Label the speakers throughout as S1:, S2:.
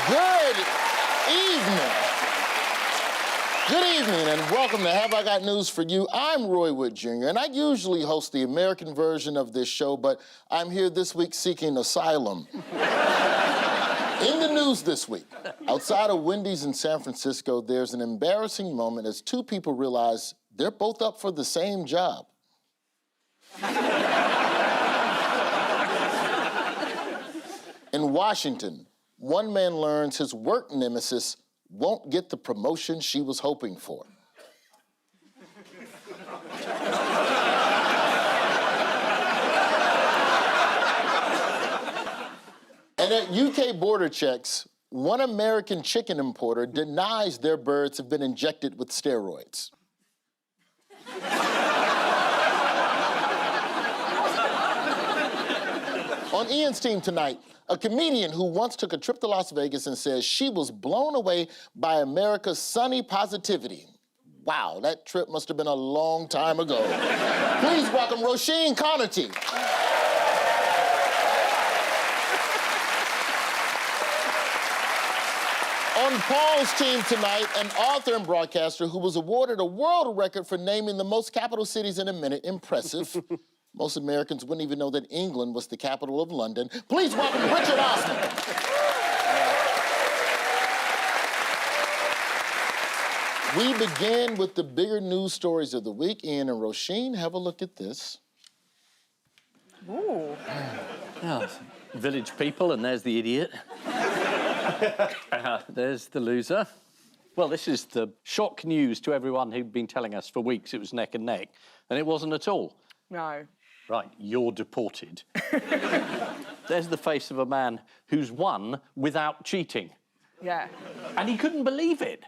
S1: Good evening. Good evening and welcome to Have I Got News for You. I'm Wood Jnr. and I usually host the American version of this show, but I'm here this week seeking asylum. In the news this week, outside of Wendy's in San Francisco, there's an embarrassing moment as two people realize they're both up for the same job. In Washington, one man learns his work nemesis won't get the promotion she was hoping for. And at UK border checks, one American chicken importer denies their birds have been injected with steroids. On Ian's team tonight, a comedian who once took a trip to Las Vegas and says she was blown away by America's sunny positivity. Wow, that trip must have been a long time ago. Please welcome Roisin Conaty. On Paul's team tonight, an author and broadcaster who was awarded a world record for naming the most capital cities in a minute. Impressive. Most Americans wouldn't even know that England was the capital of London. Please welcome Richard Osman. We begin with the bigger news stories of the week. Ian and Roisin, have a look at this.
S2: Ooh.
S3: Oh, village people, and there's the idiot. There's the loser. Well, this is the shock news to everyone who'd been telling us for weeks it was neck and neck, and it wasn't at all.
S2: No.
S3: Right, you're deported. There's the face of a man who's won without cheating.
S2: Yeah.
S3: And he couldn't believe it.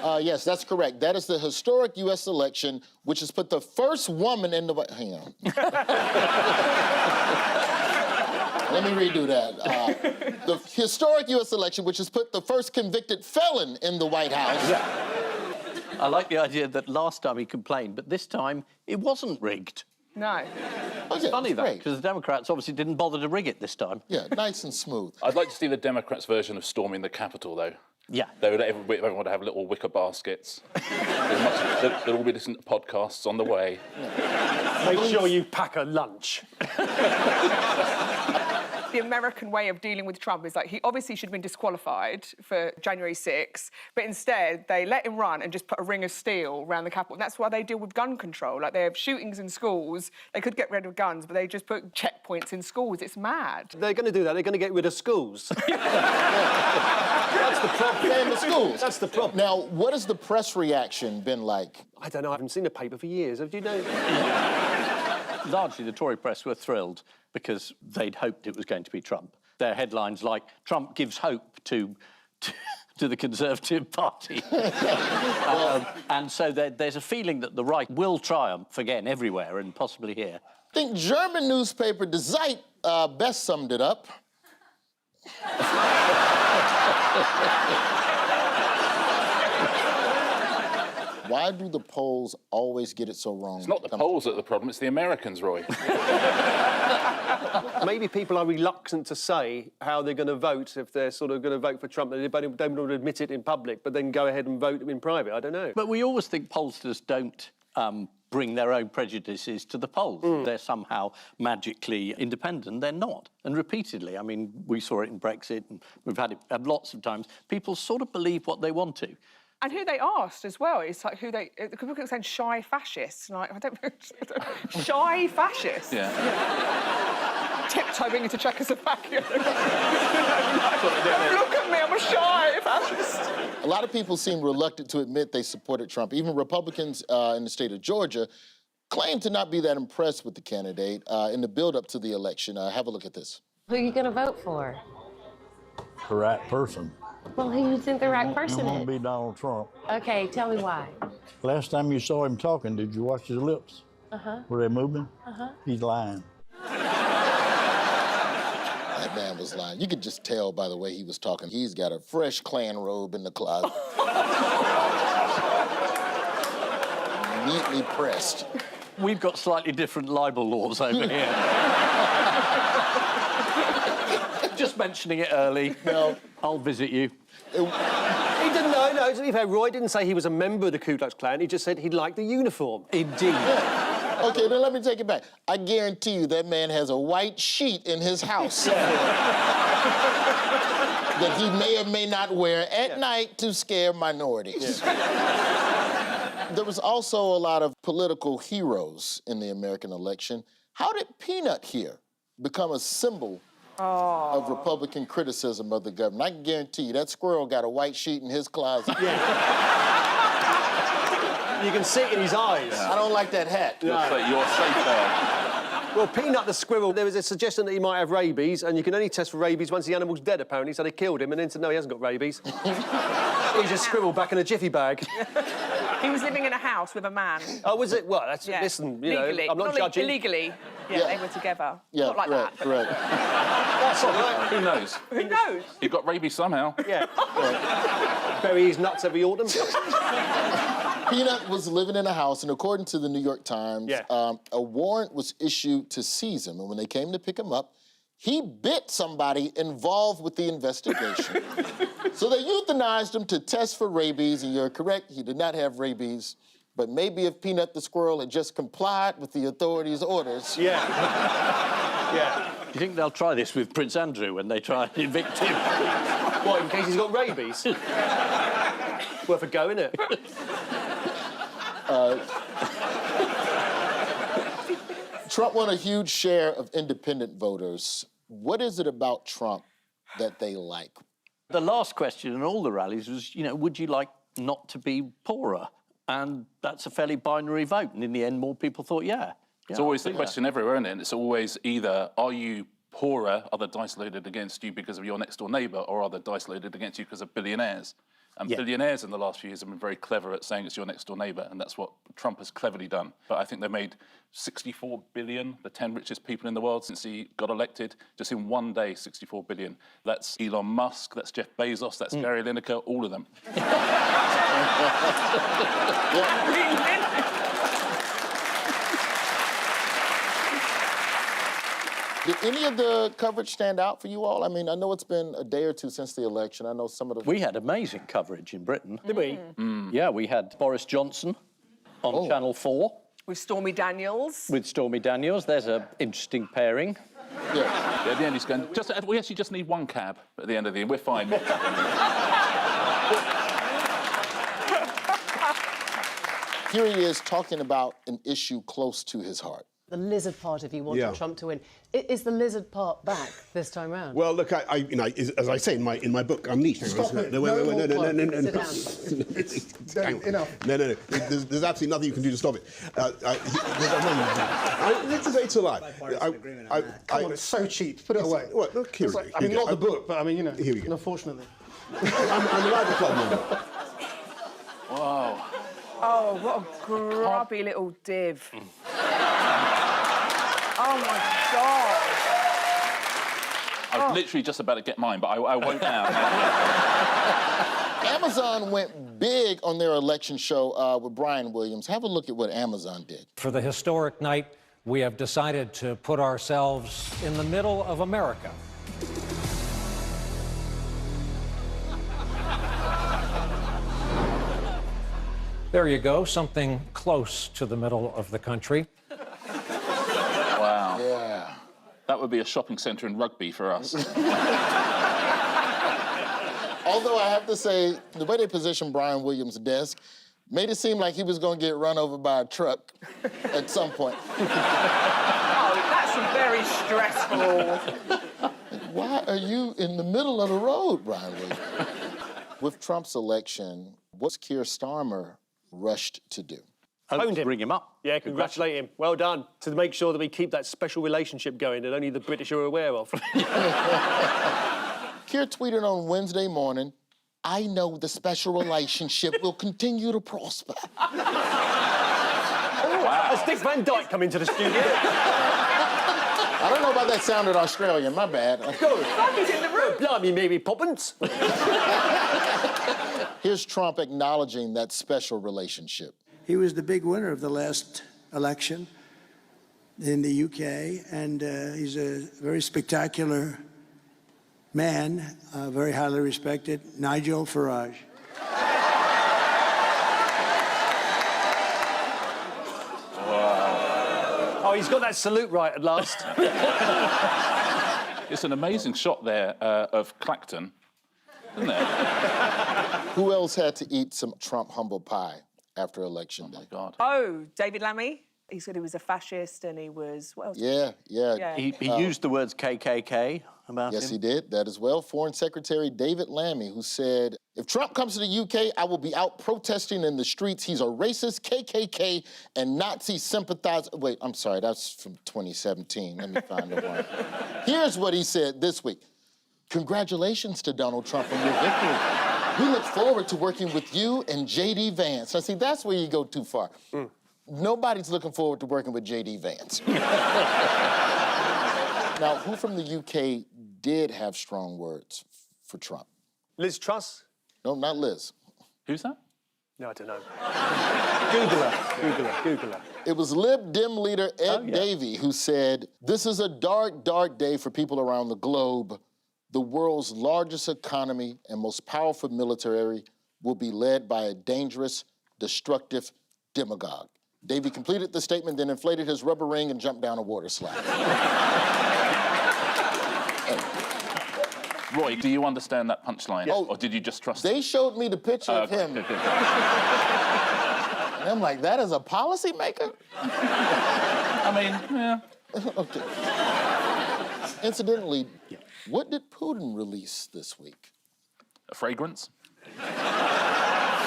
S1: Yes, that's correct. That is the historic U.S. election, which has put the first woman in the... Hang on. Let me redo that. The historic U.S. election, which has put the first convicted felon in the White House.
S3: Yeah. I like the idea that last time he complained, but this time it wasn't rigged.
S2: No.
S3: It's funny, that, because the Democrats obviously didn't bother to rig it this time.
S1: Yeah, nice and smooth.
S4: I'd like to see the Democrats' version of storming the Capitol, though.
S3: Yeah.
S4: They would want to have little wicker baskets. There will be listening to podcasts on the way.
S5: Yeah. Make sure you pack a lunch.
S2: The American way of dealing with Trump is like, he obviously should have been disqualified for January 6th, but instead they let him run and just put a ring of steel around the Capitol. And that's why they deal with gun control. Like, they have shootings in schools. They could get rid of guns, but they just put checkpoints in schools. It's mad.
S5: They're going to do that. They're going to get rid of schools. That's the problem.
S1: Yeah, in the schools.
S5: That's the problem.
S1: Now, what has the press reaction been like?
S5: I don't know. I haven't seen a paper for years. Do you know?
S3: Largely, the Tory press were thrilled because they'd hoped it was going to be Trump. Their headlines like, Trump gives hope to the Conservative Party. And so there's a feeling that the right will triumph again everywhere and possibly here.
S1: I think German newspaper Die Zeit best summed it up. Why do the polls always get it so wrong?
S4: It's not the polls that are the problem, it's the Americans, Roy.
S5: Maybe people are reluctant to say how they're going to vote if they're sort of going to vote for Trump. They don't want to admit it in public, but then go ahead and vote in private. I don't know.
S3: But we always think pollsters don't bring their own prejudices to the polls. They're somehow magically independent. They're not. And repeatedly, I mean, we saw it in Brexit, and we've had it lots of times. People sort of believe what they want to.
S2: And who they asked as well, it's like who they... People keep saying shy fascists. And I don't know... Shy fascists?
S4: Yeah.
S2: Tiptoeing into Czechoslovakia. Look at me, I'm a shy fascist.
S1: A lot of people seem reluctant to admit they supported Trump. Even Republicans in the state of Georgia claim to not be that impressed with the candidate in the build-up to the election. Have a look at this.
S6: Who are you going to vote for?
S7: The right person.
S6: Well, who you think the right person
S7: It won't
S6: is?
S7: be Donald Trump.
S6: Okay, tell me why.
S7: Last time you saw him talking, did you watch his lips? Were they moving? He's lying.
S1: That man was lying. You could just tell by the way he was talking. He's got a fresh Klan robe in the closet. Neatly pressed.
S3: We've got slightly different libel laws over here. just mentioning it early.
S1: No.
S3: I'll visit you.
S5: He didn't know. No, to be fair, Roy didn't say he was a member of the Ku Klux Klan. He just said he liked the uniform.
S3: Indeed.
S1: Okay, then let me take it back. I guarantee you that man has a white sheet in his house that he may or may not wear at night to scare minorities. There was also a lot of political heroes in the American election. How did Peanut here become a symbol of Republican criticism of the government? I can guarantee you that squirrel got a white sheet in his closet.
S5: You can see it in his eyes.
S1: I don't like that hat.
S4: You're safe there.
S5: Well, Peanut the squirrel, there was a suggestion that he might have rabies, and you can only test for rabies once the animal's dead, apparently, so they killed him, and then said, no, he hasn't got rabies. He's a squirrel back in a jiffy bag.
S2: He was living in a house with a man.
S5: Oh, was it? Well, that's,
S2: Yeah.
S5: listen, you
S2: Legally.
S5: know, I'm not judging.
S2: Illegally. Yeah, they were together.
S1: Yeah,
S2: Not like
S1: right,
S2: that.
S1: right.
S5: That's all right.
S4: Who knows?
S2: Who knows?
S4: He got rabies somehow.
S5: Yeah. Bury his nuts every autumn.
S1: Peanut was living in a house, and according to the New York Times, a warrant was issued to seize him. And when they came to pick him up, he bit somebody involved with the investigation. So they euthanized him to test for rabies, and you're correct, he did not have rabies. But maybe if Peanut the squirrel had just complied with the authorities' orders.
S5: Yeah. Yeah.
S3: Do you think they'll try this with Prince Andrew when they try and evict him?
S5: What, in case he's got rabies? Worth a go, innit?
S1: Trump won a huge share of independent voters. What is it about Trump that they like?
S3: The last question in all the rallies was, you know, would you like not to be poorer? And that's a fairly binary vote. And in the end, more people thought, yeah.
S4: It's always the question everywhere, isn't it? It's always either, are you poorer, are the dice loaded against you because of your next door neighbour, or are the dice loaded against you because of billionaires? And billionaires in the last few years have been very clever at saying it's your next door neighbour, and that's what Trump has cleverly done. But I think they made 64 billion, the 10 richest people in the world since he got elected. Just in one day, 64 billion. That's Elon Musk, that's Jeff Bezos, that's Gary Lineker, all of them.
S1: Did any of the coverage stand out for you all? I mean, I know it's been a day or two since the election. I know some of the...
S3: We had amazing coverage in Britain.
S5: Did we?
S3: Yeah, we had Boris Johnson on Channel 4.
S2: With Stormy Daniels.
S3: With Stormy Daniels. There's an interesting pairing.
S1: Yeah.
S4: At the end, he's going, we actually just need one cab at the end of the year. We're fine.
S1: Here he is talking about an issue close to his heart.
S8: The lizard part, if you wanted Trump to win. Is the lizard part back this time round?
S9: Well, look, you know, as I say in my book, Unleashed.
S8: Stop it.
S9: No.
S8: Sit down.
S9: Enough. No. There's absolutely nothing you can do to stop it. It's a lie.
S10: Come on, it's so cheap. Put it away.
S9: Well, look, here we go.
S10: I mean, not the book, but I mean, you know.
S9: Here we go.
S10: Unfortunately.
S9: I'm a Library Club member.
S4: Wow.
S2: Oh, what a grubby little div. Oh, my God.
S4: I was literally just about to get mine, but I won't now.
S1: Amazon went big on their election show with Brian Williams. Have a look at what Amazon did.
S11: For the historic night, we have decided to put ourselves in the middle of America. There you go, something close to the middle of the country.
S4: Wow.
S1: Yeah.
S4: That would be a shopping centre in Rugby for us.
S1: Although I have to say, the way they positioned Brian Williams' desk made it seem like he was going to get run over by a truck at some point.
S2: Oh, that's very stressful.
S1: Why are you in the middle of the road, Brian Williams? With Trump's election, what's Keir Starmer rushed to do?
S5: Phoned him.
S3: Bring him up.
S5: Yeah, congratulate him. Well done. To make sure that we keep that special relationship going that only the British are aware of.
S1: Keir tweeted on Wednesday morning, "I know the special relationship will continue to prosper."
S5: Has Dick Van Dyke come into the studio?
S1: I don't know about that sounded Australian, my bad.
S5: Good.
S2: He's in the room.
S5: Blimey, Mary Poppins.
S1: Here's Trump acknowledging that special relationship.
S12: He was the big winner of the last election in the UK, and he's a very spectacular man, very highly respected, Nigel Farage.
S5: Oh, he's got that salute right at last.
S4: It's an amazing shot there of Clacton, isn't it?
S1: Who else had to eat some Trump humble pie after Election Day?
S4: Oh, my God.
S2: Oh, David Lammy. He said he was a fascist and he was... What else?
S1: Yeah.
S3: He used the words KKK about
S1: Yes,
S3: him.
S1: he did. That as well. Foreign Secretary David Lammy, who said, if Trump comes to the UK, I will be out protesting in the streets. He's a racist, KKK, and Nazi sympathizer. Wait, I'm sorry, that's from 2017. Let me find the one. Here's what he said this week. Congratulations to Donald Trump on your victory. We look forward to working with you and J.D. Vance. Now, see, that's where you go too far. Nobody's looking forward to working with J.D. Vance. Now, who from the UK did have strong words for Trump?
S5: Liz Truss?
S1: No, not Liz.
S4: Who's that?
S5: No, I don't know. Google her.
S1: It was Lib Dem leader Ed Davey who said, this is a dark, dark day for people around the globe. The world's largest economy and most powerful military will be led by a dangerous, destructive demagogue. Davey completed the statement, then inflated his rubber ring and jumped down a water slide.
S4: Roy, do you understand that punchline?
S1: Oh,
S4: or did you just trust
S1: They showed me the picture of him.
S4: Good.
S1: And I'm like, that is a policymaker?
S4: I mean, yeah.
S1: Okay. Incidentally, what did Putin release this week?
S4: A fragrance?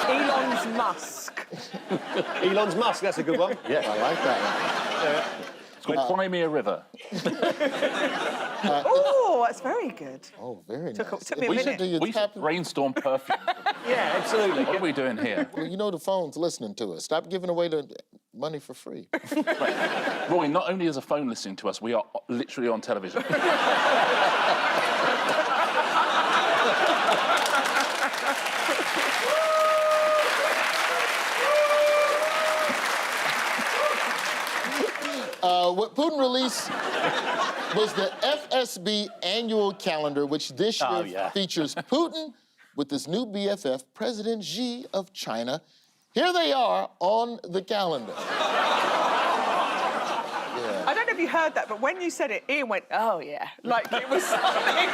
S2: Elon's Musk.
S5: Elon's Musk, that's a good one.
S1: Yeah, I like that one.
S4: It's called Crimea River.
S2: Oh, that's very good.
S1: Oh, very nice.
S2: Took me a minute.
S4: We should brainstorm perfume.
S5: Yeah, absolutely.
S4: What are we doing here?
S1: Well, you know the phone's listening to us. Stop giving away the money for free.
S4: Right. Roy, not only is a phone listening to us, we are literally on television.
S1: What Putin released was the FSB annual calendar, which this year features Putin with his new BFF, President Xi of China. Here they are on the calendar.
S2: I don't know if you heard that, but when you said it, Ian went, oh, yeah. Like, it was something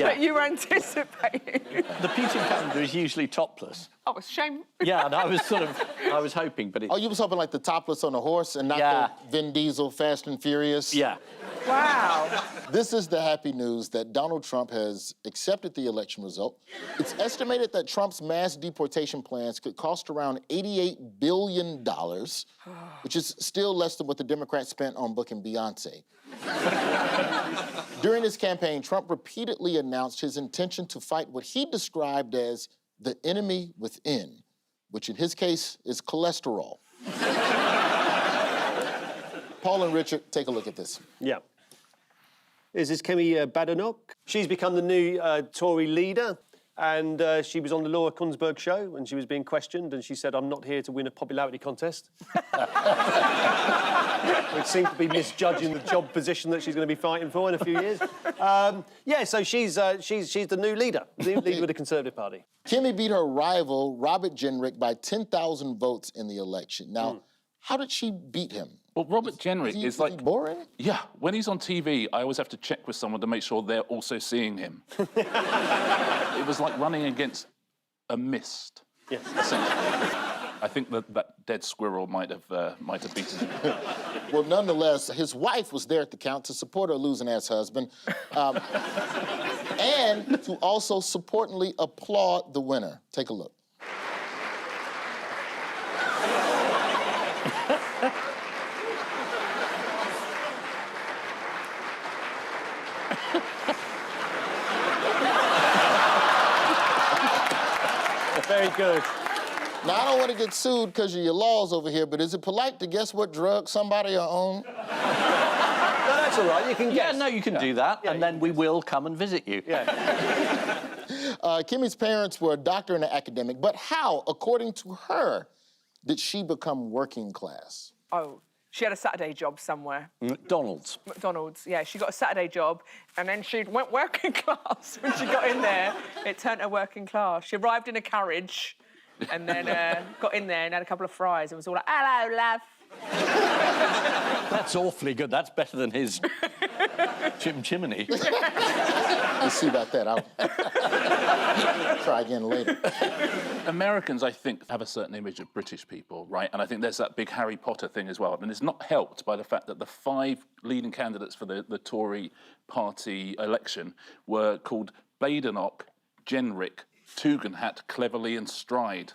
S2: that you were anticipating.
S3: The Putin calendar is usually topless.
S2: Oh, it's a shame.
S3: Yeah, and I was hoping, but it...
S1: Oh, you was hoping like the topless on a horse and not the Vin Diesel Fast and Furious?
S3: Yeah.
S2: Wow.
S1: This is the happy news that Donald Trump has accepted the election result. It's estimated that Trump's mass deportation plans could cost around $88 billion, which is still less than what the Democrats spent on booking Beyonce. During his campaign, Trump repeatedly announced his intention to fight what he described as the enemy within, which in his case is cholesterol. Paul and Richard, take a look at this.
S5: Yeah. Is this Kemi Badenoch? She's become the new Tory leader, and she was on the Laura Kunsberg show, and she was being questioned, and she said, I'm not here to win a popularity contest. Which seems to be misjudging the job position that she's going to be fighting for in a few years. Yeah, so she's the new leader of the Conservative Party.
S1: Kemi beat her rival, Wood Jnr, by 10,000 votes in the election. Now, how did she beat him?
S4: Well, Wood Jnr is like...
S1: boring?
S4: Yeah, when he's on TV, I always have to check with someone to make sure they're also seeing him. It was like running against a mist.
S5: Yes.
S4: Essentially. I think that dead squirrel might have beaten him.
S1: Well, nonetheless, his wife was there at the count to support her losing-ass husband, and to also supportingly applaud the winner. Take a look.
S5: Very good.
S1: Now, I don't want to get sued because of your laws over here, but is it polite to guess what drug somebody are on?
S5: No, that's all right, you can guess.
S3: Yeah, no, you can do that, and then we will come and visit you.
S5: Yeah.
S1: Kemi's parents were a doctor and an academic, but how, according to her, did she become working class?
S2: Oh, She had a Saturday job somewhere.
S3: McDonald's.
S2: McDonald's, yeah. She got a Saturday job, and then she went working class. When she got in there, it turned her working class. She arrived in a carriage, and then got in there and had a couple of fries. It was all like, hello, love.
S3: That's awfully good. That's better than his chimney.
S1: We'll see about that. I'll try again later.
S4: Americans, I think, have a certain image of British people, right? And I think there's that big Harry Potter thing as well. And it's not helped by the fact that the 5 leading candidates for the Tory party election were called Badenoch, Jenrick, Tugendhat, Cleverly and Stride.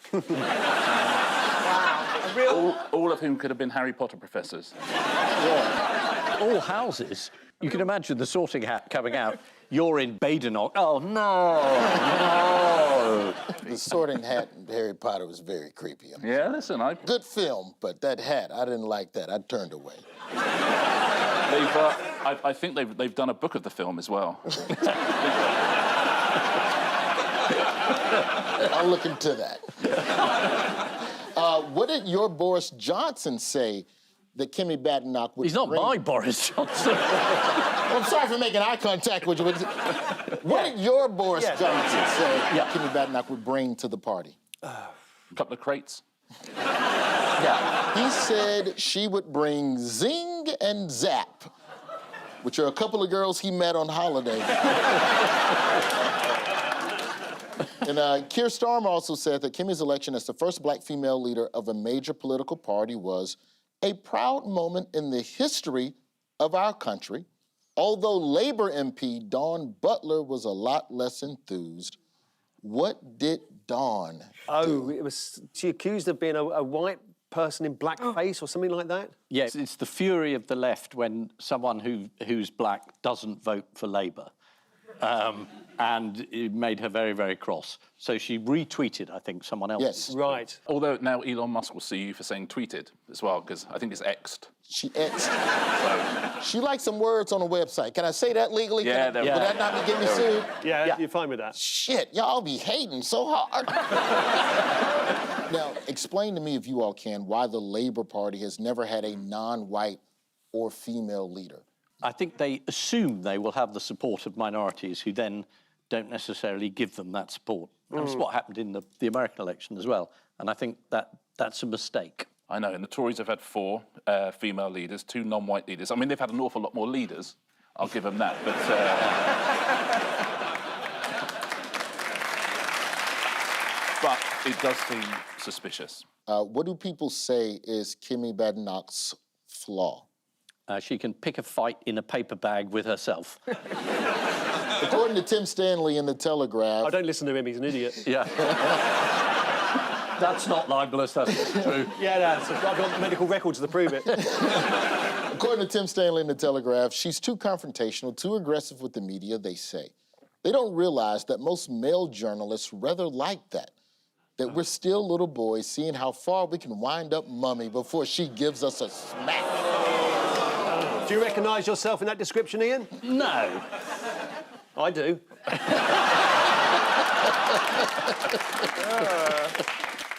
S4: All of whom could have been Harry Potter professors.
S3: Yeah. All houses. You can imagine the sorting hat coming out. You're in Badenoch. Oh, no, no.
S1: The sorting hat in Harry Potter was very creepy.
S4: Yeah, listen,
S1: Good film, but that hat, I didn't like that. I turned away.
S4: I think they've done a book of the film as well.
S1: I'll look into that. What did your Boris Johnson say that Kimmy Badenoch would
S3: He's not my Boris Johnson.
S1: Well, I'm sorry for making eye contact with you. What did your Boris Johnson say Kimmy Badenoch would bring to the party?
S4: A couple of crates.
S1: Yeah. He said she would bring Zing and Zap, which are a couple of girls he met on holiday. And Keir Starmer also said that Kimmy's election as the first black female leader of a major political party was a proud moment in the history of our country, although Labour MP Dawn Butler was a lot less enthused. What did Dawn do?
S5: She accused of being a white person in blackface or something like that?
S3: Yes, it's the fury of the left when someone who's black doesn't vote for Labour. And it made her very, very cross. So she retweeted, I think, someone else.
S1: Yes.
S5: Right.
S4: Although now Elon Musk will sue you for saying tweeted as well, because I think it's X'd.
S1: She X'd. She likes some words on a website. Can I say that legally?
S4: Yeah,
S1: Would that not be getting me sued?
S5: Yeah, you're fine with that.
S1: Shit, y'all be hating so hard. Now, explain to me, if you all can, why the Labour Party has never had a non-white or female leader.
S3: I think they assume they will have the support of minorities who then don't necessarily give them that support. That's what happened in the American election as well. And I think that's a mistake.
S4: I know, and the Tories have had 4 female leaders, 2 non-white leaders. I mean, they've had an awful lot more leaders. I'll give them that, but... but it does seem suspicious.
S1: What do people say is Kimmy Badenoch's flaw?
S3: She can pick a fight in a paper bag with herself.
S1: According to Tim Stanley in The Telegraph...
S5: I don't listen to him, he's an idiot.
S3: Yeah. That's not libelous, that's true.
S5: Yeah, that's. I've got medical records to prove it.
S1: According to Tim Stanley in The Telegraph, she's too confrontational, too aggressive with the media, they say. They don't realize that most male journalists rather like that we're still little boys seeing how far we can wind up Mummy before she gives us a smack.
S5: Do you recognise yourself in that description, Ian?
S3: No.
S5: I do.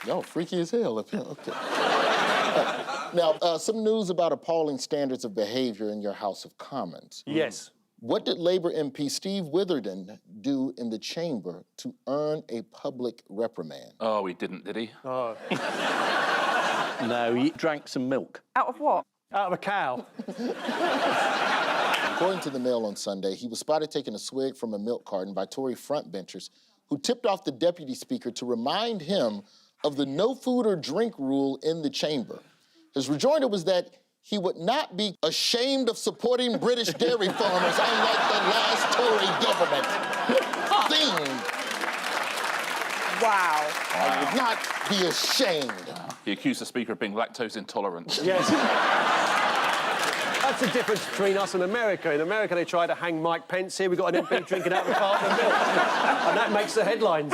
S1: Y'all freaky as hell up here. Okay. Now, some news about appalling standards of behaviour in your House of Commons.
S5: Yes.
S1: What did Labour MP Steve Witherden do in the chamber to earn a public reprimand?
S4: Oh, he didn't, did he?
S5: Oh.
S3: No, he drank some milk.
S2: Out of what?
S5: Out of a cow.
S1: According to the Mail on Sunday, he was spotted taking a swig from a milk carton by Tory frontbenchers who tipped off the deputy speaker to remind him of the no food or drink rule in the chamber. His rejoinder was that he would not be ashamed of supporting British dairy farmers unlike the last Tory government. Thing.
S2: Wow.
S1: I would not be ashamed.
S4: He accused the Speaker of being lactose intolerant.
S5: Yes. That's the difference between us and America. In America, they try to hang Mike Pence. Here we've got an MP drinking out of a carton of milk. And that makes the headlines.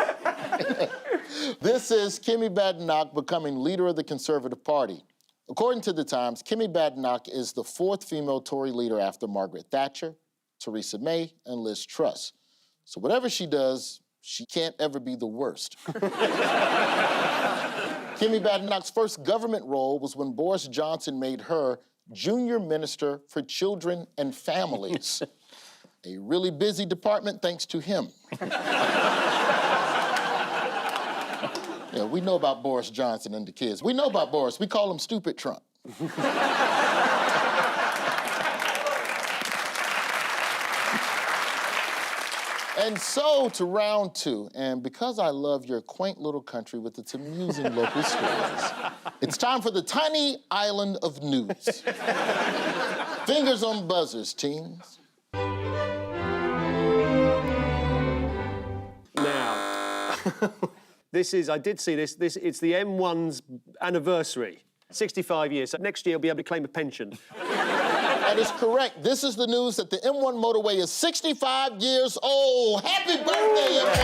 S1: This is Kimmy Badenoch becoming leader of the Conservative Party. According to The Times, Kimmy Badenoch is the 4th female Tory leader after Margaret Thatcher, Theresa May, and Liz Truss. So whatever she does, she can't ever be the worst. Kimmy Badenoch's first government role was when Boris Johnson made her Junior Minister for Children and Families. A really busy department thanks to him. Yeah, we know about Boris Johnson and the kids. We know about Boris. We call him Stupid Trump. And so to round two, and because I love your quaint little country with its amusing local stories, it's time for the tiny island of news. Fingers on buzzers, teams.
S5: Now, I did see this. It's the M1's anniversary, 65 years. So next year, I'll be able to claim a pension.
S1: That is correct. This is the news that the M1 motorway is 65 years old. Happy birthday, M1!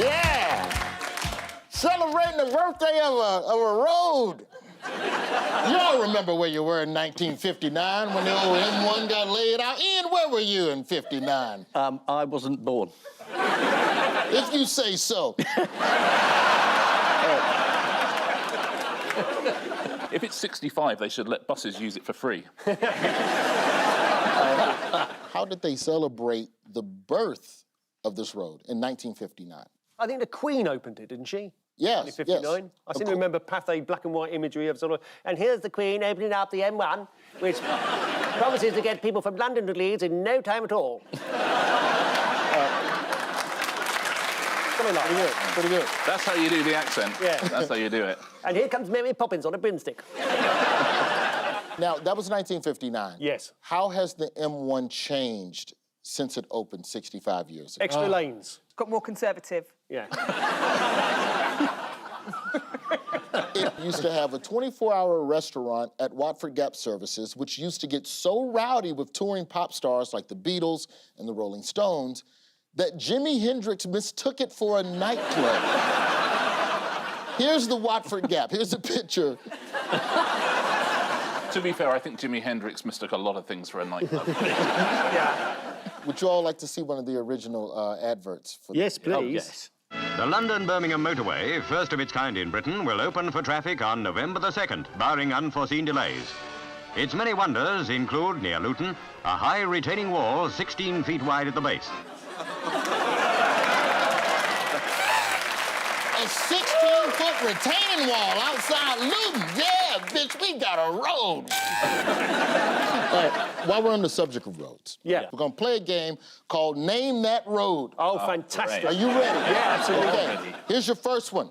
S1: Yeah! Celebrating the birthday of a road. Y'all remember where you were in 1959 when the old M1 got laid out? Ian, where were you in 59?
S3: I wasn't born.
S1: If you say so.
S4: If it's 65, they should let buses use it for free.
S1: How did they celebrate the birth of this road in 1959?
S5: I think the Queen opened it, didn't she?
S1: Yes,
S5: in 59.
S1: yes.
S5: I seem to remember Pathé black and white imagery of sort of, and here's the Queen opening up the M1, which promises to get people from London to Leeds in no time at all. Something like that.
S1: Pretty good.
S4: That's how you do the accent.
S5: Yeah.
S4: That's how you do it.
S5: And here comes Mary Poppins on a broomstick.
S1: Now, that was 1959.
S5: Yes.
S1: How has the M1 changed since it opened 65 years ago?
S5: Extra lanes.
S2: Got more conservative.
S5: Yeah.
S1: It used to have a 24-hour restaurant at Watford Gap Services, which used to get so rowdy with touring pop stars like the Beatles and the Rolling Stones that Jimi Hendrix mistook it for a nightclub. Here's the Watford Gap. Here's a picture.
S4: To be fair, I think Jimi Hendrix mistook a lot of things for a nightclub.
S2: Yeah.
S1: Would you all like to see one of the original adverts? For
S5: Yes, please.
S3: Oh, yes.
S13: The London-Birmingham motorway, first of its kind in Britain, will open for traffic on November the 2nd, barring unforeseen delays. Its many wonders include, near Luton, a high retaining wall 16 feet wide at the base.
S1: A 16-foot retaining wall outside Luton. Yeah, bitch, we got a road. All right, while we're on the subject of roads, we're gonna play a game called Name That Road.
S5: Oh, fantastic.
S1: Are you ready?
S5: Yeah, absolutely.
S1: Okay, here's your first one.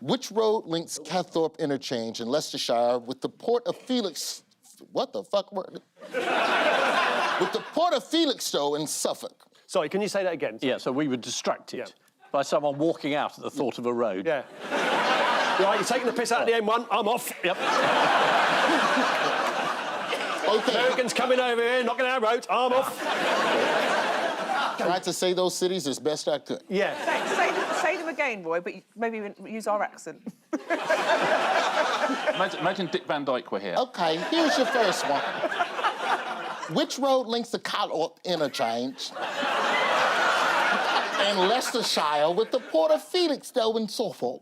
S1: Which road links Caththorpe Interchange in Leicestershire with the Port of Felix... What the fuck? With the Port of Felixstowe in Suffolk.
S5: Sorry, can you say that again?
S3: Yeah, so we were distracted by someone walking out at the thought of a road.
S5: Yeah. Right, you're taking the piss out of the M1. I'm off. Yep.
S1: Okay.
S5: Americans coming over here, knocking our road. I'm off.
S1: Tried to say those cities as best I could.
S5: Yeah.
S2: Say them again, Roy, but maybe use our accent.
S4: Imagine Dick Van Dyke were here.
S1: Okay, here's your first one. Which road links the Caththorpe Interchange in Leicestershire with the Port of Felixstowe in Suffolk?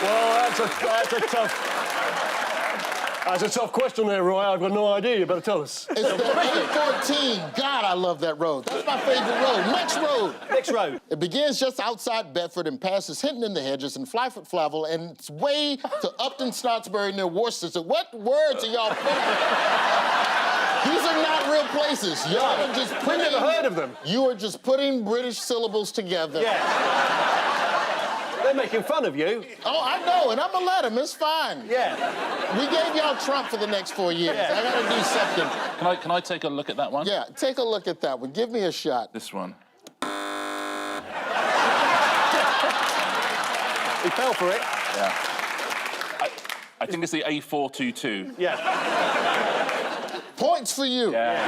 S5: Well, that's a tough question there, Roy. I've got no idea. You better tell us.
S1: It's the A14. God, I love that road. That's my favorite road. Next road.
S5: Next road.
S1: It begins just outside Bedford and passes Hinton in the Hedges and Flyford Flavel and it's way to Upton Snodsbury near Worcester. So what words are y'all putting? These are not real places. Y'all are just putting...
S5: I've never heard of them.
S1: You are just putting British syllables together.
S5: Yeah. They're making fun of you.
S1: Oh, I know, and I'm gonna let them. It's fine.
S5: Yeah.
S1: We gave y'all Trump for the next 4 years.
S5: Yeah.
S1: I gotta do something.
S4: Can I take a look at that one?
S1: Yeah, take a look at that one. Give me a shot.
S4: This one.
S5: He fell for it.
S4: Yeah. I think it's the A422.
S5: Yeah.
S1: Points for you.
S4: Yeah.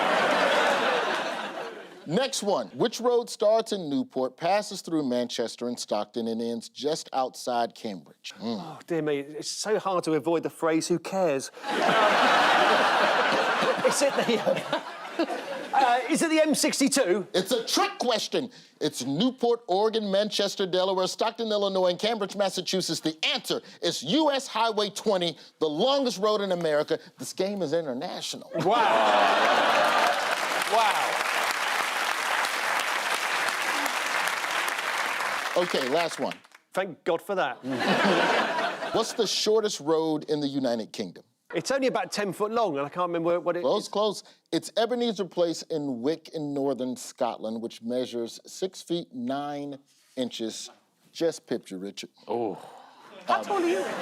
S1: Next one. Which road starts in Newport, passes through Manchester and Stockton, and ends just outside Cambridge?
S5: Oh, dear me. It's so hard to avoid the phrase, who cares? Is it the M62?
S1: It's a trick question. It's Newport, Oregon, Manchester, Delaware, Stockton, Illinois, and Cambridge, Massachusetts. The answer is U.S. Highway 20, the longest road in America. This game is international.
S5: Wow. Wow.
S1: Okay, last one.
S5: Thank God for that.
S1: What's the shortest road in the United Kingdom?
S5: It's only about 10 foot long, and I can't remember what it is.
S1: Close. It's Ebenezer Place in Wick in northern Scotland, which measures 6 feet 9 inches. Just picture, Richard.
S4: Oh.
S2: How tall are you, Richard?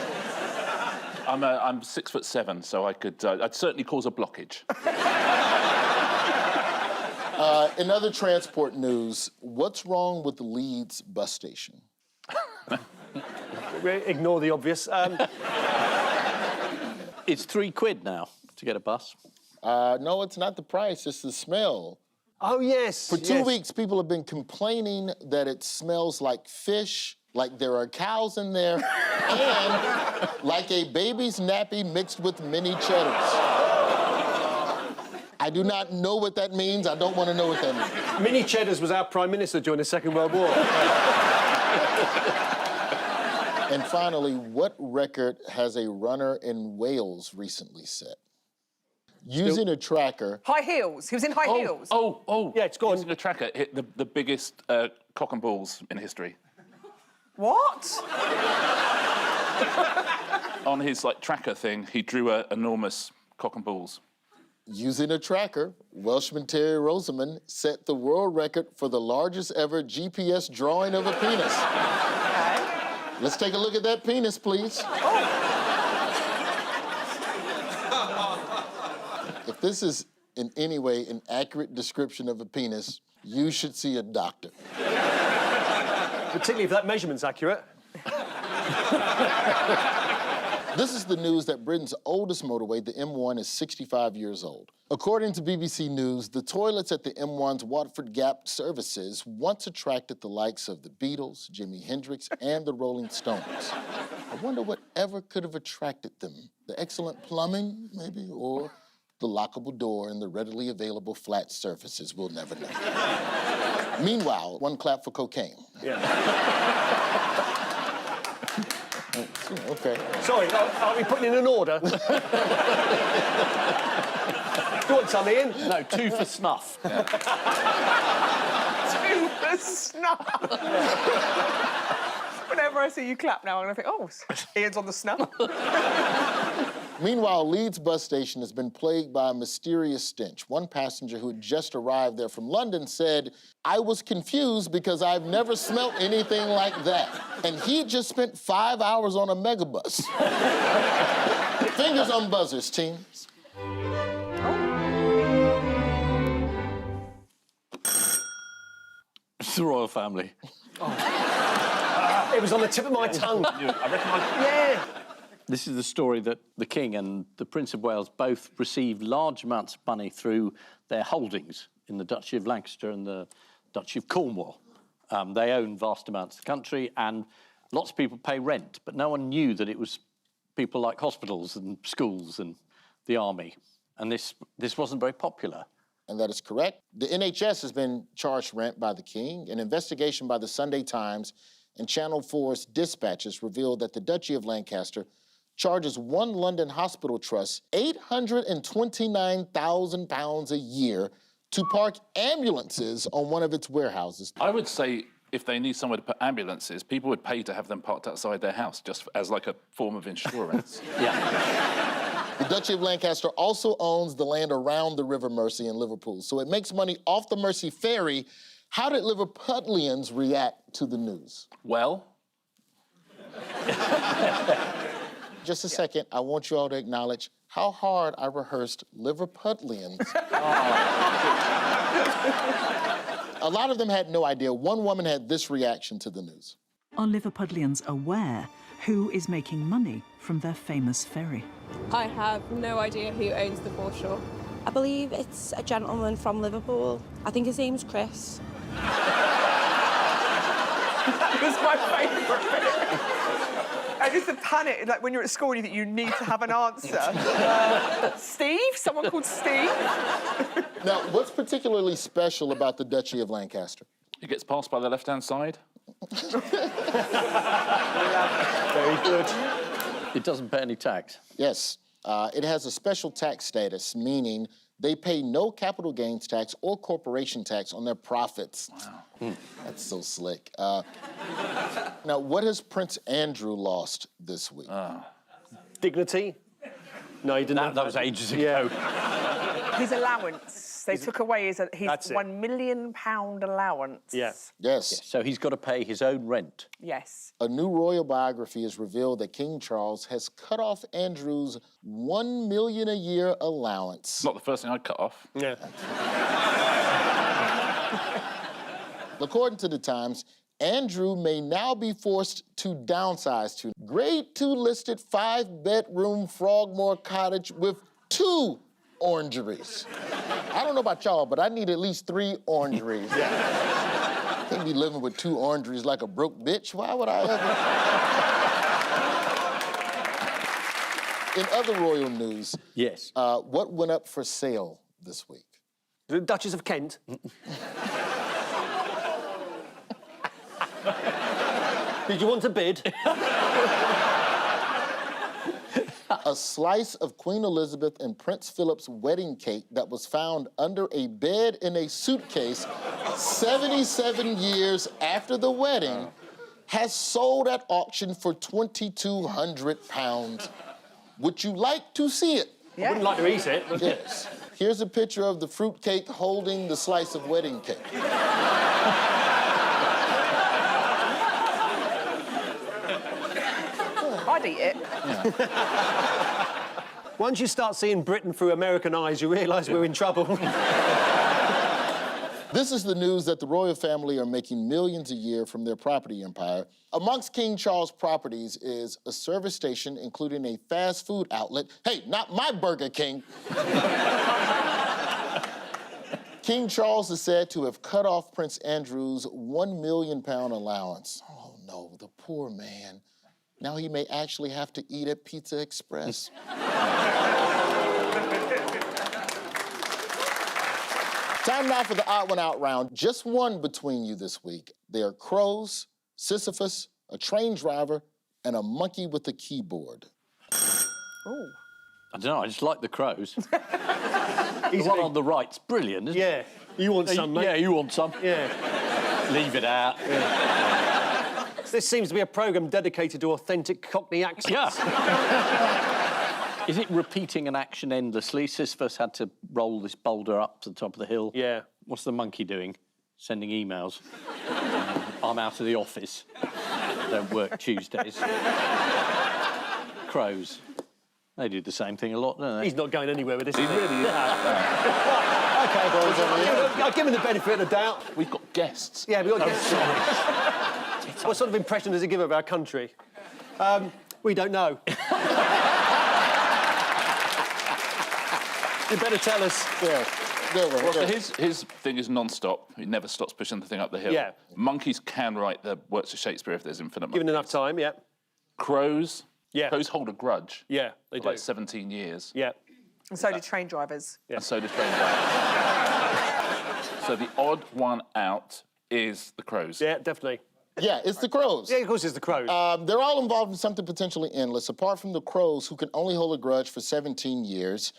S4: I'm 6'7", so I could. I'd certainly cause a blockage.
S1: In other transport news, what's wrong with the Leeds bus station?
S5: Ignore the obvious.
S3: It's £3 now to get a bus.
S1: No, it's not the price, it's the smell.
S5: Oh, yes.
S1: For 2 weeks, people have been complaining that it smells like fish, like there are cows in there, and like a baby's nappy mixed with mini cheddars. I do not know what that means. I don't want to know what that means.
S5: Mini cheddars was our Prime Minister during the Second World War.
S1: And finally, what record has a runner in Wales recently set? Using a tracker.
S2: High heels. He was in high heels.
S4: Oh.
S5: Yeah, it's gone.
S4: Using a tracker hit the biggest cock and balls in history.
S2: What?
S4: On his tracker thing, he drew an enormous cock and balls.
S1: Using a tracker, Welshman Terry Roisin set the world record for the largest ever GPS drawing of a penis.
S2: Okay.
S1: Let's take a look at that penis, please. If this is in any way an accurate description of a penis, you should see a doctor.
S5: Particularly if that measurement's accurate.
S1: This is the news that Britain's oldest motorway, the M1, is 65 years old. According to BBC News, the toilets at the M1's Watford Gap services once attracted the likes of the Beatles, Jimi Hendrix, and the Rolling Stones. I wonder whatever could have attracted them. The excellent plumbing, maybe, or the lockable door and the readily available flat surfaces. We'll never know. Meanwhile, one clap for cocaine.
S5: Yeah.
S1: Okay.
S5: Sorry, are we putting in an order? Do you want some, Ian?
S3: No, 2 for snuff.
S2: 2 for snuff. Whenever I see you clap now, I'm going to think, oh, Ian's on the snuff.
S1: Meanwhile, Leeds bus station has been plagued by a mysterious stench. One passenger who had just arrived there from London said, "I was confused because I've never smelt anything like that." And he just spent 5 hours on a megabus. Fingers on buzzers, teams.
S3: It's the royal family.
S5: It was on the tip of my tongue. Yeah.
S3: This is the story that the King and the Prince of Wales both received large amounts of money through their holdings in the Duchy of Lancaster and the Duchy of Cornwall. They own vast amounts of the country, and lots of people pay rent, but no one knew that it was people like hospitals and schools and the army. And this wasn't very popular.
S1: And that is correct. The NHS has been charged rent by the King. An investigation by the Sunday Times and Channel 4's dispatches revealed that the Duchy of Lancaster charges one London hospital trust £829,000 a year to park ambulances on one of its warehouses.
S4: I would say if they need somewhere to put ambulances, people would pay to have them parked outside their house just as like a form of insurance.
S3: Yeah.
S1: The Duchy of Lancaster also owns the land around the River Mersey in Liverpool, so it makes money off the Mersey ferry. How did Liverpudlians react to the news?
S4: Well...
S1: Just a second, I want you all to acknowledge how hard I rehearsed Liverpudlians. A lot of them had no idea. One woman had this reaction to the news.
S14: Are Liverpudlians aware who is making money from their famous ferry?
S15: I have no idea who owns the foreshore. I believe it's a gentleman from Liverpool. I think his name's Chris.
S2: That was my favourite bit. And just the panic, like when you're at school and you think you need to have an answer. Steve? Someone called Steve?
S1: Now, what's particularly special about the Duchy of Lancaster?
S4: It gets passed by the left-hand side.
S5: Very good.
S3: It doesn't pay any tax.
S1: Yes. It has a special tax status, meaning they pay no capital gains tax or corporation tax on their profits. Wow. That's so slick. Now, what has Prince Andrew lost this week?
S5: Dignity? No, he didn't.
S3: That was ages ago.
S2: His allowance. They took away his £1 million allowance.
S3: Yes.
S1: Yes.
S3: So he's got to pay his own rent.
S2: Yes.
S1: A new royal biography has revealed that King Charles has cut off Andrew's $1 million a year allowance.
S4: Not the first thing I'd cut off.
S5: Yeah.
S1: According to the Times, Andrew may now be forced to downsize to grade 2 listed 5-bedroom Frogmore cottage with 2 orangeries. I don't know about y'all, but I need at least 3 orangeries. Yeah. Can't be living with 2 orangeries like a broke bitch. Why would I ever? In other royal news,
S3: yes.
S1: What went up for sale this week?
S5: The Duchess of Kent. Did you want to bid?
S1: A slice of Queen Elizabeth and Prince Philip's wedding cake that was found under a bed in a suitcase 77 years after the wedding has sold at auction for £2,200. Would you like to see it?
S5: Yeah. I wouldn't like to eat it. But...
S1: Yes. Here's a picture of the fruitcake holding the slice of wedding cake.
S2: I'd eat it.
S5: Once you start seeing Britain through American eyes, you realise we're in trouble.
S1: This is the news that the royal family are making millions a year from their property empire. Amongst King Charles' properties is a service station, including a fast food outlet. Hey, not my Burger King. King Charles is said to have cut off Prince Andrew's £1 million allowance. Oh, no, the poor man. Now he may actually have to eat at Pizza Express. Time now for the odd one out round. Just one between you this week. They are crows, Sisyphus, a train driver, and a monkey with a keyboard.
S2: Oh.
S3: I don't know, I just like the crows. The one on the right's brilliant, isn't it?
S5: Yeah. You want some, mate?
S3: Yeah, you want some.
S5: Yeah.
S3: Leave it out.
S5: Yeah. This seems to be a programme dedicated to authentic Cockney accents.
S3: Yeah. Is it repeating an action endlessly? Sisyphus had to roll this boulder up to the top of the hill.
S5: Yeah.
S3: What's the monkey doing? Sending emails. I'm out of the office. I don't work Tuesdays. Crows. They do the same thing a lot, don't they?
S5: He's not going anywhere with this.
S4: He really is.
S5: OK, I'll give him the benefit of the doubt.
S4: We've got guests.
S5: Yeah, we've got guests. What sort of impression does it give of our country? We don't know. You better tell us.
S1: Yeah.
S4: Well, so his thing is non-stop. He never stops pushing the thing up the hill.
S5: Yeah.
S4: Monkeys can write the works of Shakespeare if there's infinite monkeys.
S5: Given enough time, yeah.
S4: Crows.
S5: Yeah.
S4: Crows hold a grudge.
S5: Yeah, they do.
S4: Like 17 years.
S5: Yeah.
S2: And so do train drivers.
S4: Yeah. And so do train drivers. So the odd one out is the crows.
S5: Yeah, definitely.
S1: Yeah, it's the crows.
S5: Yeah, of course it's the crows.
S1: They're all involved in something potentially endless, apart from the crows, who can only hold a grudge for 17 years.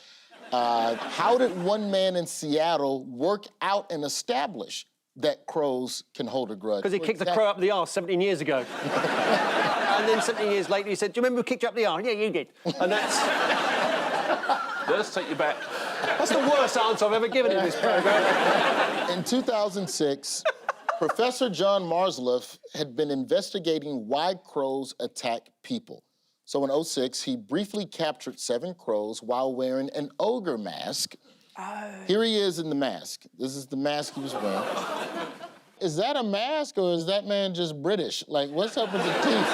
S1: How did one man in Seattle work out and establish that crows can hold a grudge?
S5: Because he kicked the crow up the arse 17 years ago. And then 17 years later he said, do you remember who kicked you up the arse? Yeah, you did. And that's...
S4: Let's take you back.
S5: That's the worst answer I've ever given in this programme.
S1: In 2006, Professor John Marsloff had been investigating why crows attack people. So in 2006, he briefly captured 7 crows while wearing an ogre mask. Oh. Here he is in the mask. This is the mask he was wearing. Is that a mask, or is that man just British? Like, what's up with the teeth?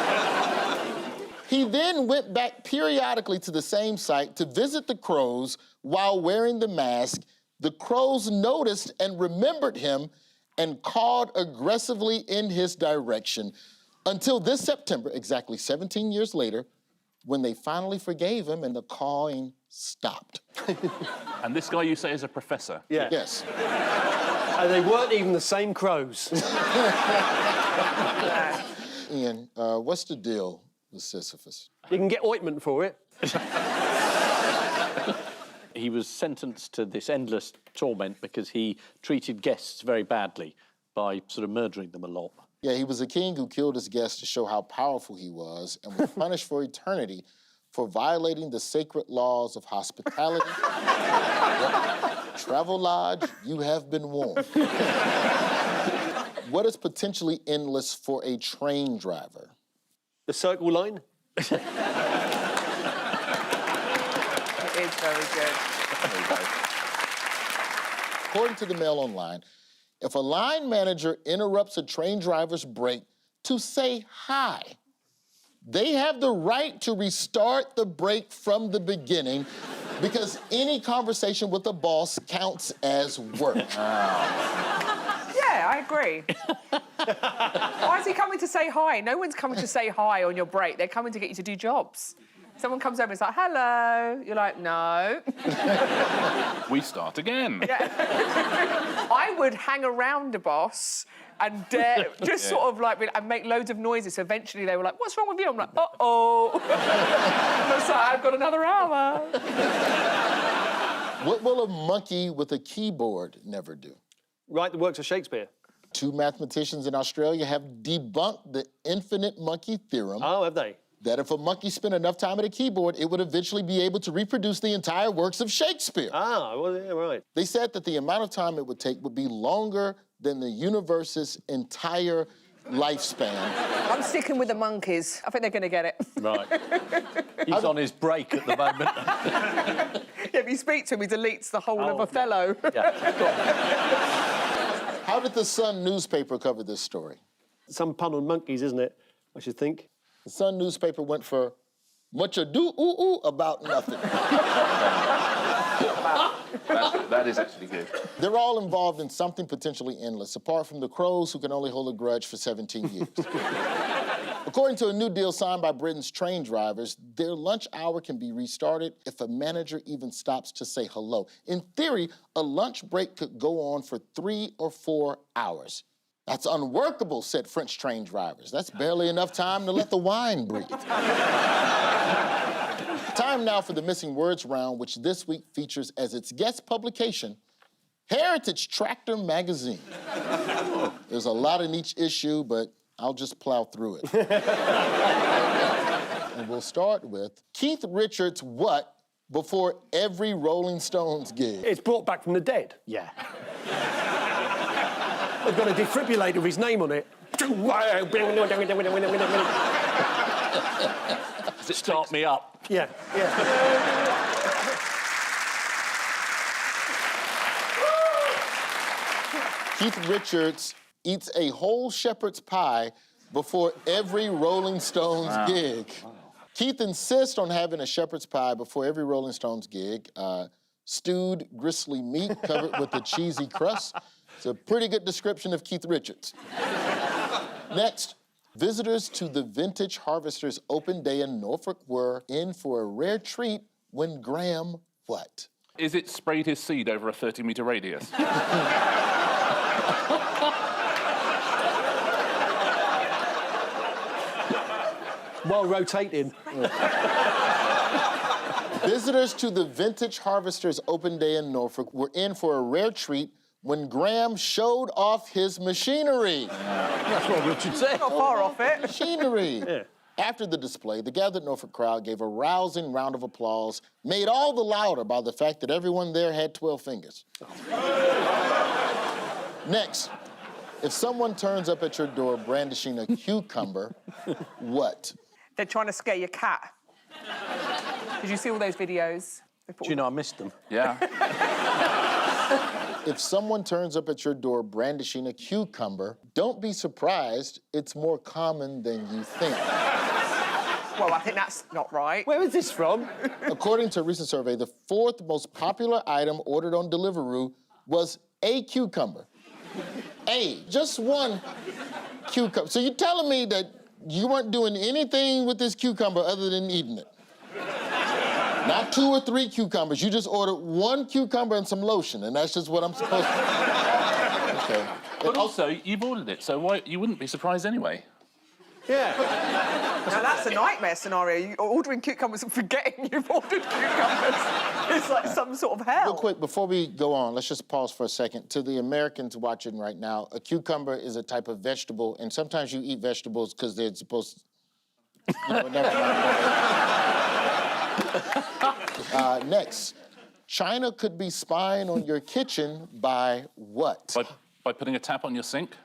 S1: He then went back periodically to the same site to visit the crows while wearing the mask. The crows noticed and remembered him and cawed aggressively in his direction until this September, exactly 17 years later, when they finally forgave him and the cawing stopped.
S4: And this guy you say is a professor?
S5: Yeah.
S1: Yes.
S5: And they weren't even the same crows.
S1: Ian, what's the deal with Sisyphus?
S5: You can get ointment for it.
S3: He was sentenced to this endless torment because he treated guests very badly by sort of murdering them a lot.
S1: Yeah, he was a king who killed his guests to show how powerful he was and was punished for eternity for violating the sacred laws of hospitality. Travel lodge, you have been warned. What is potentially endless for a train driver?
S5: The circle line?
S2: It is very good.
S1: According to the Mail Online, if a line manager interrupts a train driver's break to say hi, they have the right to restart the break from the beginning because any conversation with the boss counts as work.
S2: Yeah, I agree. Why is he coming to say hi? No one's coming to say hi on your break. They're coming to get you to do jobs. Someone comes over and is like, hello. You're like, no.
S4: We start again.
S2: Yeah. I would hang around a boss and just sort of like, and make loads of noises. So eventually they were like, what's wrong with you? I'm like, uh-oh. And I was like, I've got another hour.
S1: What will a monkey with a keyboard never do?
S5: Write the works of Shakespeare.
S1: 2 mathematicians in Australia have debunked the infinite monkey theorem.
S5: Oh, have they?
S1: That if a monkey spent enough time at a keyboard, it would eventually be able to reproduce the entire works of Shakespeare.
S5: Ah, well, yeah, right.
S1: They said that the amount of time it would take would be longer than the universe's entire lifespan.
S2: I'm sticking with the monkeys. I think they're going to get it.
S3: Right. He's on his break at the moment.
S2: Yeah, if you speak to him, he deletes the whole of Othello.
S3: Yeah.
S1: How did the Sun newspaper cover this story?
S5: Some pun on monkeys, isn't it? I should think.
S1: The Sun newspaper went for much ado about nothing.
S4: That is actually good.
S1: They're all involved in something potentially endless, apart from the crows who can only hold a grudge for 17 years. According to a new deal signed by Britain's train drivers, their lunch hour can be restarted if a manager even stops to say hello. In theory, a lunch break could go on for 3 or 4 hours. That's unworkable, said French train drivers. That's barely enough time to let the wine breathe. Time now for the Missing Words Round, which this week features as its guest publication, Heritage Tractor Magazine. There's a lot in each issue, but I'll just plow through it. And we'll start with Keith Richards' what before every Rolling Stones gig?
S5: It's brought back from the dead.
S3: Yeah.
S5: They've got a defibrillator with his name on it.
S3: Start me up.
S5: Yeah, yeah.
S1: Keith Richards eats a whole shepherd's pie before every Rolling Stones gig. Wow. Keith insists on having a shepherd's pie before every Rolling Stones gig. Stewed, gristly meat covered with a cheesy crust. It's a pretty good description of Keith Richards. Next, visitors to the Vintage Harvesters Open Day in Norfolk were in for a rare treat when Graham what?
S4: Is it sprayed his seed over a 30-metre radius?
S5: While rotating.
S1: Visitors to the Vintage Harvesters Open Day in Norfolk were in for a rare treat when Graham showed off his machinery.
S3: That's what Richard said.
S2: Not far off it.
S1: Machinery.
S5: Yeah.
S1: After the display, the gathered Norfolk crowd gave a rousing round of applause, made all the louder by the fact that everyone there had 12 fingers. Next, if someone turns up at your door brandishing a cucumber, what?
S2: They're trying to scare your cat. Did you see all those videos?
S3: Do you know I missed them?
S4: Yeah.
S1: If someone turns up at your door brandishing a cucumber, don't be surprised. It's more common than you think.
S2: Well, I think that's not right.
S5: Where is this from?
S1: According to a recent survey, the fourth most popular item ordered on Deliveroo was a cucumber. Just one cucumber. So you're telling me that you weren't doing anything with this cucumber other than eating it? Not 2 or 3 cucumbers. You just ordered 1 cucumber and some lotion, and that's just what I'm supposed to do. Okay.
S4: But also, you've ordered it, so why you wouldn't be surprised anyway.
S5: Yeah.
S2: Now, that's a nightmare scenario. You're ordering cucumbers and forgetting you've ordered cucumbers. It's like some sort of hell.
S1: Real quick, before we go on, let's just pause for a second. To the Americans watching right now, a cucumber is a type of vegetable, and sometimes you eat vegetables because they're supposed to... never mind. Next, China could be spying on your kitchen by what?
S4: By putting a tap on your sink?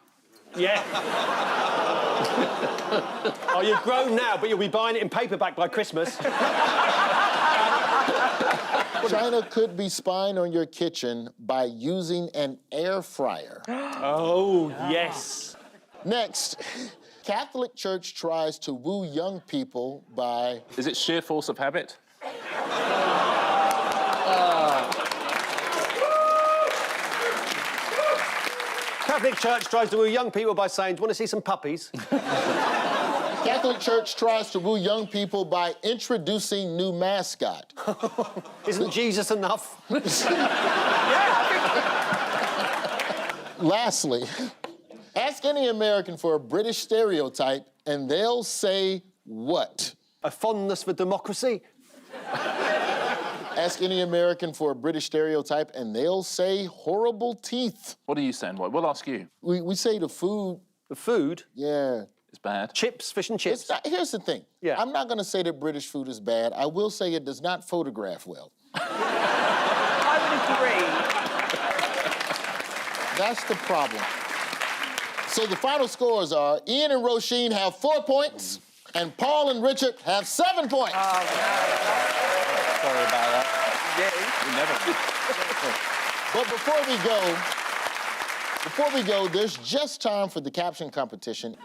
S5: Yeah. Oh, you're grown now, but you'll be buying it in paperback by Christmas.
S1: China could be spying on your kitchen by using an air fryer.
S5: Oh, yes.
S1: Next, Catholic Church tries to woo young people by...
S4: Is it sheer force of habit?
S5: Catholic Church tries to woo young people by saying, do you want to see some puppies?
S1: Catholic Church tries to woo young people by introducing new mascot.
S5: Isn't Jesus enough?
S1: Lastly, ask any American for a British stereotype and they'll say what?
S5: A fondness for democracy.
S1: Ask any American for a British stereotype and they'll say horrible teeth.
S4: What are you saying, Roy? We'll ask you.
S1: We say the food.
S5: The food?
S1: Yeah.
S4: It's bad.
S5: Chips, fish and chips.
S1: Here's the thing.
S5: Yeah.
S1: I'm not going to say that British food is bad. I will say it does not photograph well.
S2: I would agree.
S1: That's the problem. So the final scores are Ian and Roisin have 4 points, and Paul and Richard have 7 points.
S3: Sorry about that.
S1: But before we go, there's just time for the caption competition.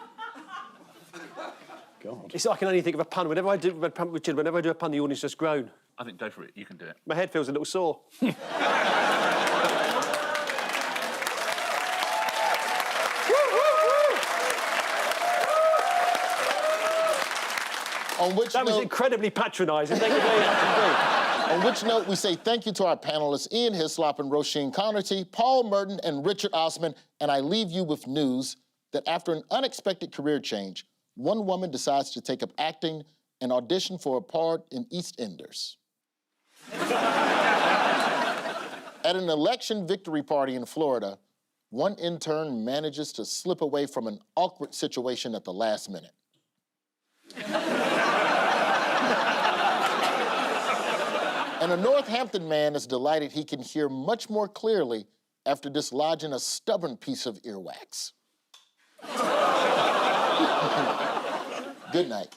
S5: God. I can only think of a pun. Whenever I do a pun, Richard, whenever I do a pun, the audience just groan.
S4: I think go for it. You can do it.
S5: My head feels a little sore. That was incredibly patronising. Thank you very much.
S1: On which note, we say thank you to our panelists, Ian Hislop and Roisin Conaty, Paul Merton and Richard Osman, and I leave you with news that after an unexpected career change, one woman decides to take up acting and audition for a part in EastEnders. At an election victory party in Florida, one intern manages to slip away from an awkward situation at the last minute. And a Northampton man is delighted he can hear much more clearly after dislodging a stubborn piece of earwax. Good night.